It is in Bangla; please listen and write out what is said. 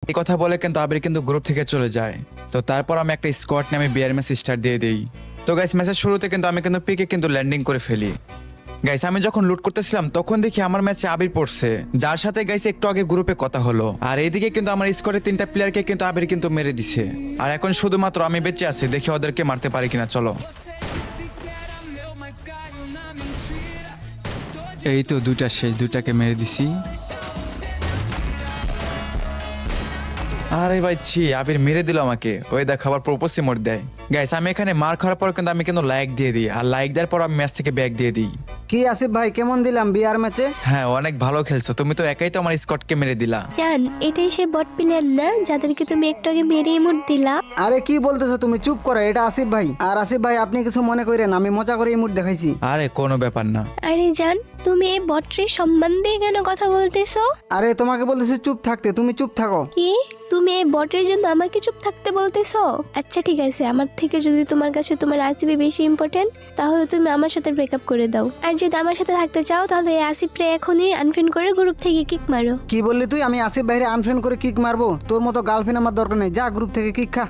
এই কথা বলে কিন্তু আবির কিন্তু গ্রুপ থেকে চলে যায়। তো তারপর আমি একটা স্কোয়াড নামে বিয়ার ম্যাচ স্টার্ট দিয়ে দিই। তো গাইস ম্যাচের শুরুতে কিন্তু আমি কিন্তু পিকে কিন্তু ল্যান্ডিং করে ফেলি। গাইস আমি যখন লুট করতেছিলাম তখন দেখি আমার ম্যাচে আবির পড়ছে, যার সাথে গাইস একটু আগে গ্রুপে কথা হলো। আর এইদিকে কিন্তু আমার স্কোয়াডের 3টা প্লেয়ারকে কিন্তু আবির কিন্তু মেরে দিছে। আর এখন শুধুমাত্র আমি বেঁচে আছি, দেখি ওদেরকে মারতে পারি কিনা। চলো, এই তো দুইটা শেষ, দুইটাকে মেরে দিছি। আরে ভাই ছি, আবির মেরে দিল আমাকে। ওই দেখ আবার প্রপোসি মোড দেয়। গাইস আমি এখানে মার খাওয়ার পর কিন্তু আমি কিন্তু লাইক দিয়ে দিই, আর লাইক দেওয়ার পর আমি ম্যাচ থেকে ব্যাক দিয়ে দিই। কি আসিফ ভাই কেমন দিলাম বিয়ার ম্যাচে? হ্যাঁ অনেক ভালো খেলছো, তুমি তো একাই তো আমার স্কটকে মেরে দিলা। জান, এটাই সে বট প্লেয়ার না যাদেরকে তুমি একটু আগে মেরে ইমোট দিলা? আরে কি বলতেছো তুমি, চুপ করো, এটা আসিফ ভাই। আর আসিফ ভাই আপনি কিছু মনে করেন, আমি মজা করে ইমোট দেখাইছি। আরে কোনো ব্যাপার না। আরে জান, তুমি এই বটটির সম্মান দিয়ে কেন কথা বলতেছো? আরে তোমাকে বলতেছি চুপ থাকতে, তুমি চুপ থাকো। কি তুমি এই বটের জন্য আমাকে চুপ থাকতে বলতেছো? আচ্ছা ঠিক আছে, আমার থেকে যদি তোমার কাছে তোমার আসিফই বেশি ইম্পর্টেন্ট, তাহলে তুমি আমার সাথে ব্রেকআপ করে দাও। আর যদি আমার সাথে থাকতে চাও তাহলে এই আসিফরে এখনই আনফ্রেন্ড করে গ্রুপ থেকে কিক মারো। কি বললি তুই? আমি আসিফ ভাইরে আনফ্রেন্ড করে কিক মারবো? তোর মতো গার্লফ্রেন্ড আমার দরকার নেই, যা গ্রুপ থেকে কিক খা।